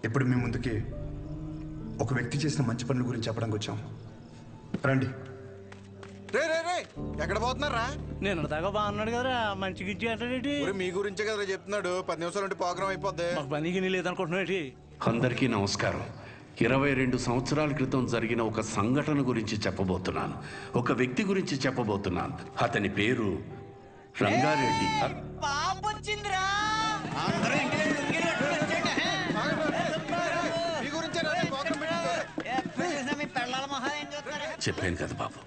ఇప్పుడు మీ ముందుకి ఒక వ్యక్తి చేసిన మంచి పనుల గురించి చెప్పడానికి వచ్చాం. రండి. రే రే రే ఎక్కడ పోతున్నారా? నేను దాకా బాగున్నాడు కదరా, మంచి గిచ్చి అంటాడేటి. మీ గురించే కదా చెప్తున్నాడు. 10 నిమిషాలు ఉంటే ప్రోగ్రామ్ అయిపోద్ది. మాకు పనికి లేదనుకుంటున్నాడు. అందరికీ నమస్కారం. 22 సంవత్సరాల క్రితం జరిగిన ఒక సంఘటన గురించి చెప్పబోతున్నాను. ఒక వ్యక్తి గురించి చెప్పబోతున్నాను. అతని పేరు రంగారెడ్డి. చెప్పాను కదా బాబు,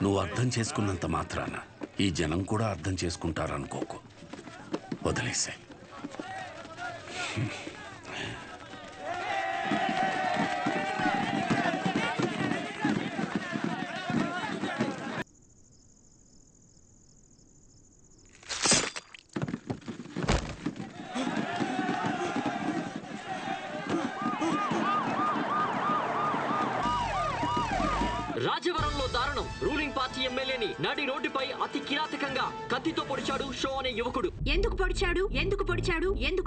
నువ్వు అర్థం చేసుకున్నంత మాత్రాన ఈ జనం కూడా అర్థం చేసుకుంటారనుకోకు. వదిలేసే. రాజవరంలో దారుణం. రూలింగ్ పార్టీ ఎమ్మెల్యేని నడి రోడ్డుపై అతి కిరాతకంగా కత్తితో పొడిచాడు షో అనే యువకుడు. ఎందుకు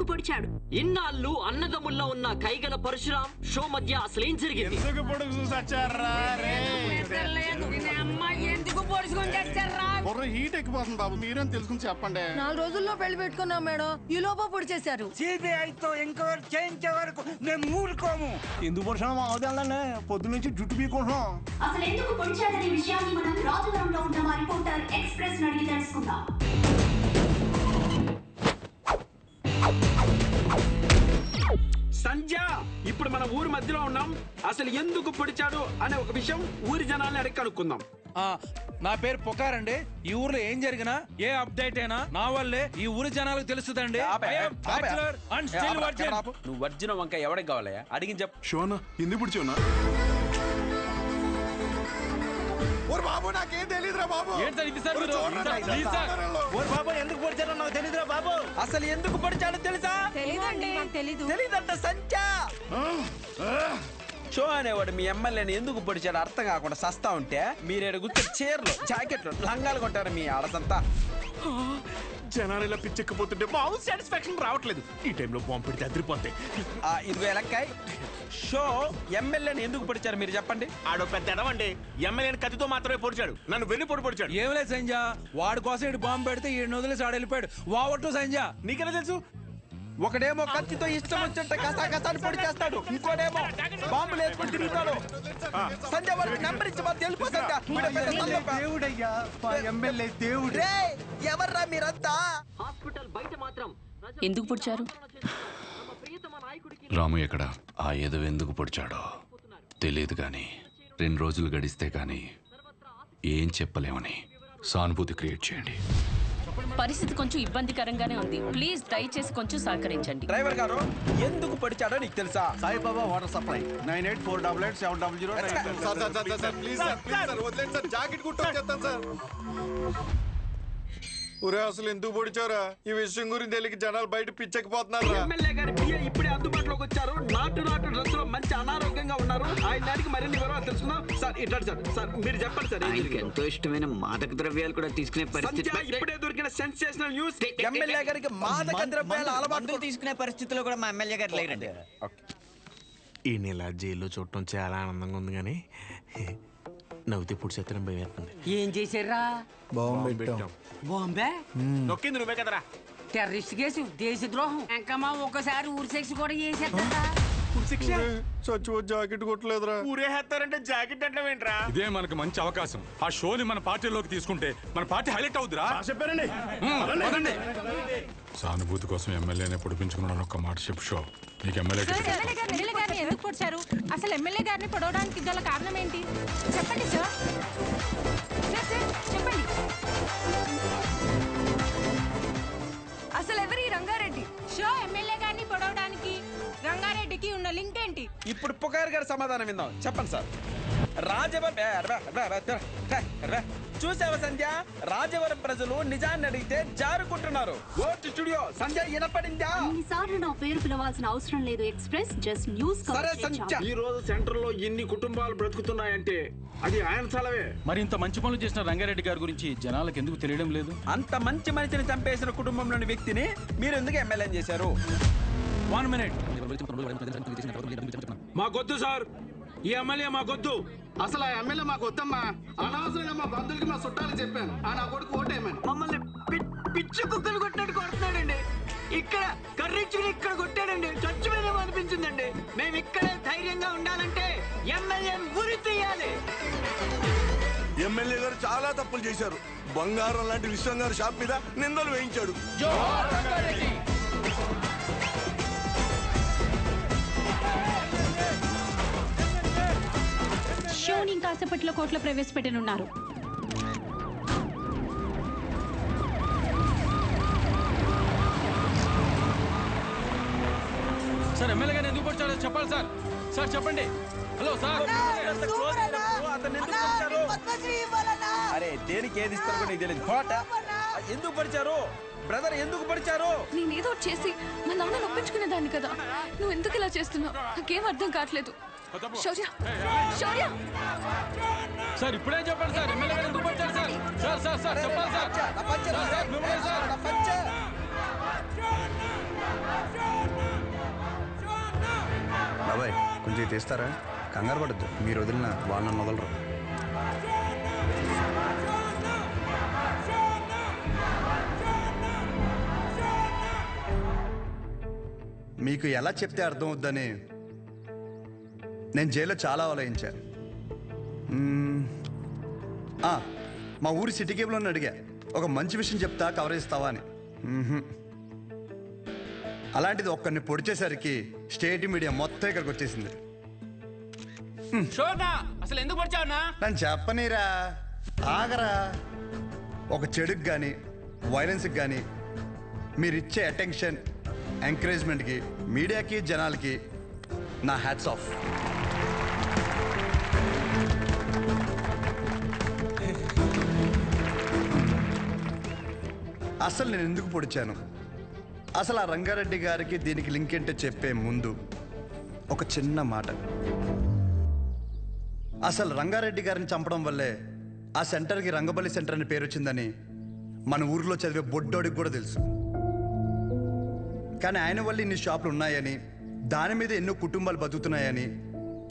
పొడిచాడు? ఇన్నాళ్ళు అన్నదమ్ముల్లో ఉన్న కైగల పరశురాం షో మధ్య అసలేం జరిగింది? హీట్ ఎక్కిపోతుంది బాబు, మీరేం తెలుసుకుని చెప్పండి. 4 రోజుల్లో పెళ్లి పెట్టుకున్నాం మేడం, ఈ లోపల పొడి చేశారు. సిబిఐతో ఎంక్వైరీ చేయించే వరకు మేము ఊరుకోము. ఎందుకు పొడిచాము అవదాలండి, పొద్దు నుంచి జుట్టు పీకుంటున్నాం. అసలు ఎందుకు పొడిచాడనే విషయాన్ని మనం రాజవరంలో ఉన్న మా రిపోర్టర్ ఎక్స్ప్రెస్ అడిగి తెలుసుకుందాం. సంధ్య, ఇప్పుడు మన ఊరి మధ్యలో ఉన్నాం. అసలు ఎందుకు పొడిచాడు అనే ఒక విషయం ఊరి జనాల్ని అడిగి కనుక్కుందాం. నా పేరు పొకారండి. ఈ ఊర్లో ఏం జరిగినా ఏ అప్డేట్ అయినా నా వల్లే ఈ ఊరి జనాలకు తెలుస్తుందండి. నువ్వు వర్జిన వంక ఎవరికి కావాలయ్యా అడిగి చెప్పు. షోనా ఎందుకు పుడిచోనా? బాబు నాకేం తెలియదురా బాబు. బాబు ఎందుకు పొడిచాడో నాకు తెలియదురా బాబు. అసలు ఎందుకు పొడిచాడో తెలుసా? తెలీదంట సంధ్య. షో అనేవాడు మీ ఎమ్మెల్యేని ఎందుకు పొడిచాడు అర్థం కాకుండా సస్తా ఉంటే మీరు కూర్చొని చీరలు జాకెట్లు లంగాలు కొంటారు మీ ఆడసంతా. జనాలు ఇలా పిచ్చెక్కిపోతుంటే మాకు సాటిస్ఫాక్షన్ రావట్లేదు. ఈ టైంలో బాంబు పెడితే అదిరిపోతాయి. ఇదిగో ఎలక్కాయ్, షో ఎమ్మెల్యేని ఎందుకు పొడిచారు మీరు చెప్పండి. ఆడో పెద్ద ఎడవండి, ఎమ్మెల్యేని కత్తితో మాత్రమే పొడిచాడు, నన్ను వెన్ను పొడిచాడు. ఏం లేదు సంజ, వాడి కోసం ఇటు బాంబు పెడితే ఈ వదిలేసి ఆడ వెళ్ళిపోయాడు. వావట్టు సంజ. నీకెలా తెలుసు? ఒకడేమో కత్తితో ఇష్టం వచ్చినట్టు కసాకసాన్ని పొడి చేస్తాడు, ఇంకోడేమో బాంబులు వేసుకొని తిరుగుతాడు. సంజయ్ వాడికి నెంబర్ ఇచ్చి మాకు తెలుపు. దేవుడయ్యా, ఎమ్మెల్యే దేవుడు. ఎవర్రా మీరంతా? హాస్పిటల్ బయట మాత్రం ఎందుకు పొడిచారు? రాము ఎక్కడ? ఆ ఎదవ ఎందుకు పొడిచాడో తెలియదు కానీ 2 రోజులు గడిస్తే కానీ ఏం చెప్పలేమని సానుభూతి క్రియేట్ చేయండి. పరిస్థితి కొంచెం ఇబ్బందికరంగానే ఉంది. ప్లీజ్ దయచేసి కొంచెం సహకరించండి. డ్రైవర్ గారు ఎందుకు పొడిచాడో నీకు తెలుసా? Saibaba water supply 98488700. Please sir వదిలేండి సార్, జాకెట్ కుట్టు వచ్చేస్తాను సార్. ఒరే అసలు ఎందుకు పొడిచారా? ఈ విషయం గురించి తెలియక జనాలు బయట పిచ్చెక్కిపోతున్నారు. ఎమ్మెల్యే గారి పిఏ ఇప్పుడే అందుబాటులోకి వచ్చారు. నాటు డ్రెస్ లో మంచి అనారోగ్యంగా ఉన్నారు. ఆయన దానికి మరిన్ని వివరాలు తెలుసుకుందాం. సార్ ఇట్లాంటి సార్ మీరు చెప్పండి సార్. ఎంతో ఇష్టమైన మాదక ద్రవ్యాలు కూడా తీసుకునే పరిస్థితి. ఇప్పుడే దొరికిన సెన్సేషనల్ న్యూస్. ఎమ్మెల్యే గారికి మాదక ద్రవ్యాల అలవాటు తీసుకునే పరిస్థితిలో కూడా మా ఎమ్మెల్యే గారు లేరండి. ఈ నెల జైల్లో చూడటం చాలా ఆనందంగా ఉంది కానీ నవ్వుతే పుడి చేతనం భయం వేస్తుంది. ఏం చేశారా? బాంబే నొక్కింది నువ్వే కదరా. టెర్రరిస్ట్ కేసు, దేశద్రోహం, ఇంకా మా ఒక్కసారి ఊరి సెక్స్ కూడా చేసేద్దా? చచ్చి జాకెట్ కొట్టలేదురా. ఊరేస్తారంటే జాకెట్ అంటే ఏంట్రా? ఇదే మనకు మంచి అవకాశం. ఆ షోని మన పార్టీలోకి తీసుకుంటే మన పార్టీ హైలైట్ అవుతురా. చెప్పారండి. సానుభూతి కోసం ఎమ్మెల్యేనే పొడిపించుకున్నాను. ఒక్క మాట చెప్పు షో, నీకు ఎమ్మెల్యే గారిని ఎందుకు పొడిచారు? అసలు ఎమ్మెల్యే గారిని పొడవడానికి గల కారణం ఏంటి? చెప్పండి సార్. చెప్పండి. అసలు ఎవరి రంగారెడ్డి? షో ఎమ్మెల్యే గారిని పొడవడానికి రంగారెడ్డికి ఉన్న లింక్ ఏంటి? ఇప్పుడు పుకార్ గారి సమాధానం విందాం. చెప్పండి సార్. చూసావా సంధ్య, రాజవరం ప్రజలు నిజాన్ని అడిగితే జారుకుంటున్నారు. స్టూడియో సంధ్య వినపడిందా? ఇన్నిసార్లు నా పేరు పిలవాల్సిన అవసరం లేదు. Express just news. ఈ రోజు సెంటర్ లో ఎన్ని కుటుంబాలు బ్రతుకుతున్నాయంటే అది ఆయన చలవే. మరి ఇంత మంచి పనులు చేసిన రంగారెడ్డి గారి గురించి జనాలకు ఎందుకు తెలియడం లేదు? అంత మంచి మనిషిని చంపేసిన కుటుంబంలోని వ్యక్తిని మీరు ఎందుకు ఎమ్మెల్యే చేశారు? 1 minute. మాకొద్దు సార్, ఈ ఎమ్మెల్యే మాకొద్దు. అసలు ఆ ఎమ్మెల్యే మాకు వద్దమ్మా. అనవసరంగా మా బంధువులకి మా చుట్టాలు చెప్పాను ఆ నా కొడుకు ఓటేయమని. మమ్మల్ని పిచ్చి కుక్కలు కొట్టినట్టు కొడుతున్నాడండి. ఇక్కడ కర్రించుకుని ఇక్కడ కొట్టాడండి. చచ్చిపోయినా అనిపించిందండి. మేము ఇక్కడే ధైర్యంగా ఉండాలంటే ఎమ్మెల్యే ఉరి తీయాలి. ఎమ్మెల్యే గారు చాలా తప్పులు చేశారు. బంగారం లాంటి విశ్వం గారు షాప్ మీద నిందలు వేయించాడు. షోని ఇంకాసేపట్లో కోర్టులో ప్రవేశపెట్టనున్నారు. సార్ ఎమ్మెల్యే గారు ఎందుకు వచ్చాడో చెప్పాలి సార్. సార్ చెప్పండి. Hello sir. అరే దేనికి ఏది ఇస్తారో నీకు తెలియదు. ఎందుకు పడిచారు బ్రదర్? ఎందుకు పడిచారు? నేనేదో చేసి మా నాన్న ఒప్పించుకునేదాన్ని కదా. నువ్వు ఎందుకు ఇలా చేస్తున్నావు నాకేం అర్థం కావట్లేదు. శౌర్య, శౌర్య సార్ ఇప్పుడే చెప్పండి సార్. ఎమ్మెల్యే గారు ఎందుకు పడిచారు సార్? సార్ సార్ సార్ చెప్పాలి సార్. బాబాయ్ కొంచెం తీస్తారా? కంగారు పడద్దు, మీరు వదిలిన వాళ్ళని వదలరు. మీకు ఎలా చెప్తే అర్థం అవుద్దని నేను జైల్లో చాలా ఆలోచించాను. మా ఊరి సిటీ కేబుల్ని అడిగా, ఒక మంచి విషయం చెప్తా కవర్ చేస్తావా అని. అలాంటిది ఒక్కరిని పొడిచేసరికి స్టేట్ మీడియా మొత్తం ఇక్కడికి వచ్చేసింది. అసలు ఎందుకు పడిచావునా? నన్ను చెప్పనీరా, ఆగరా. ఒక చెడుకు కానీ వైలెన్స్కి కానీ మీరిచ్చే అటెన్షన్, ఎంకరేజ్మెంట్కి మీడియాకి జనాలకి నా హ్యాట్స్ ఆఫ్. అసలు నేను ఎందుకు పొడిచాను, అసలు ఆ రంగారెడ్డి గారికి దీనికి లింక్ ఏంటో చెప్పే ముందు ఒక చిన్న మాట. అసలు రంగారెడ్డి గారిని చంపడం వల్లే ఆ సెంటర్కి రంగబలి సెంటర్ అని పేరు వచ్చిందని మన ఊరిలో చదివే బొడ్డోడికి కూడా తెలుసు. కానీ ఆయన వల్ల ఇన్ని షాపులు ఉన్నాయని, దాని మీద ఎన్నో కుటుంబాలు బతుకుతున్నాయని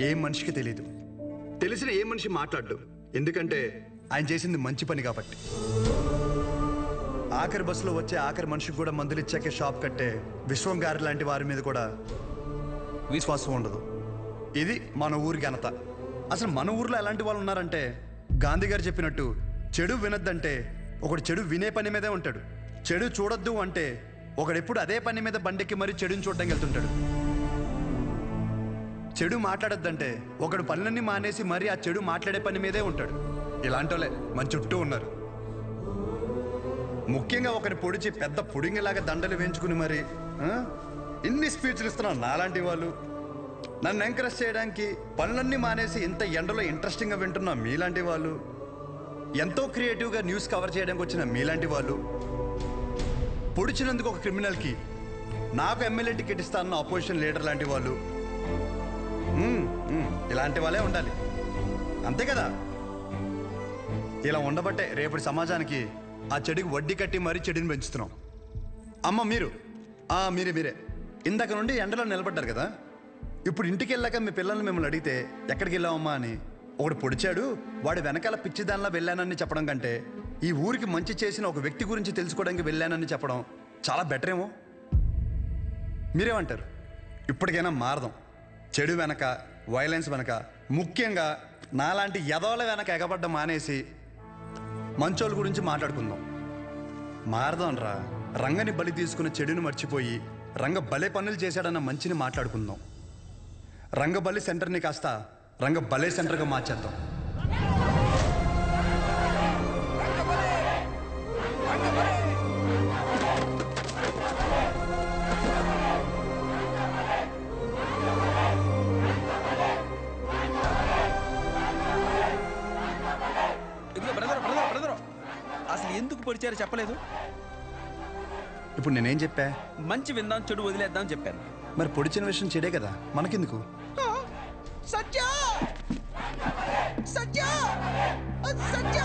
ఏ మనిషికి తెలీదు. తెలిసిన ఏ మనిషి మాట్లాడు, ఎందుకంటే ఆయన చేసింది మంచి పని కాబట్టి. ఆఖరి బస్సులో వచ్చే ఆఖరి మనిషికి కూడా మందులు ఇచ్చాకే షాప్ కట్టే విశ్వం గారి లాంటి వారి మీద కూడా విశ్వాసం ఉండదు. ఇది మన ఊరి ఘనత. అసలు మన ఊర్లో ఎలాంటి వాళ్ళు ఉన్నారంటే, గాంధీ గారు చెప్పినట్టు చెడు వినొద్దంటే ఒకడు చెడు వినే పని మీదే ఉంటాడు. చెడు చూడొద్దు అంటే ఒకడెప్పుడు అదే పని మీద బండెక్కి మరీ చెడుని చూడడానికి వెళ్తుంటాడు. చెడు మాట్లాడొద్దంటే ఒకడు పనులన్నీ మానేసి మరీ ఆ చెడు మాట్లాడే పని మీదే ఉంటాడు. ఇలాంటి వాళ్ళే మన చుట్టూ ఉన్నారు. ముఖ్యంగా ఒకరి పొడిచి పెద్ద పుడింగిలాగా దండలు వేయించుకుని మరి ఇన్ని స్పీచ్లు ఇస్తున్నారు నాలాంటి వాళ్ళు. నన్ను ఎంకరేజ్ చేయడానికి పనులన్నీ మానేసి ఇంత ఎండలో ఇంట్రెస్టింగ్గా వింటున్న మీలాంటి వాళ్ళు, ఎంతో క్రియేటివ్గా న్యూస్ కవర్ చేయడానికి వచ్చిన మీలాంటి వాళ్ళు, పొడిచినందుకు ఒక క్రిమినల్కి నాకు ఎమ్మెల్యే టికెట్ ఇస్తానన్న అపోజిషన్ లీడర్ లాంటి వాళ్ళు, ఇలాంటి వాళ్ళే ఉండాలి. అంతే కదా? ఇలా ఉండబట్టే రేపటి సమాజానికి ఆ చెడుకి వడ్డీ కట్టి మరీ చెడుని పెంచుతున్నాం. అమ్మ మీరే ఇందాక నుండి ఎండలో నిలబడ్డారు కదా. ఇప్పుడు ఇంటికి వెళ్ళాక మీ పిల్లల్ని మిమ్మల్ని అడిగితే ఎక్కడికి వెళ్ళావమ్మా అని, ఒకడు పొడిచాడు వాడు వెనకాల పిచ్చిదానిలా వెళ్ళానని చెప్పడం కంటే ఈ ఊరికి మంచి చేసిన ఒక వ్యక్తి గురించి తెలుసుకోవడానికి వెళ్ళానని చెప్పడం చాలా బెటర్ ఏమో. మీరేమంటారు? ఇప్పటికైనా మారదాం. చెడు వెనక, వైలెన్స్ వెనక, ముఖ్యంగా నాలాంటి యదవల వెనక ఎగబడ్డ మానేసి మంచోళ్ళ గురించి మాట్లాడుకుందాం. మారదాం రా. రంగని బలి తీసుకున్న చెడుని మర్చిపోయి రంగ బలే పనులు చేశాడన్న మంచిని మాట్లాడుకుందాం. రంగబలి సెంటర్ని కాస్త రంగ బలే సెంటర్గా మార్చేద్దాం. అసలు ఎందుకు పొడిచారో చెప్పలేదు. ఇప్పుడు నేనేం చెప్పా? మంచి విందాం, చెడు వదిలేద్దాం చెప్పాను. మరి పొడిచిన విషయం చెడే కదా, మనకెందుకు? సత్య సత్య సత్య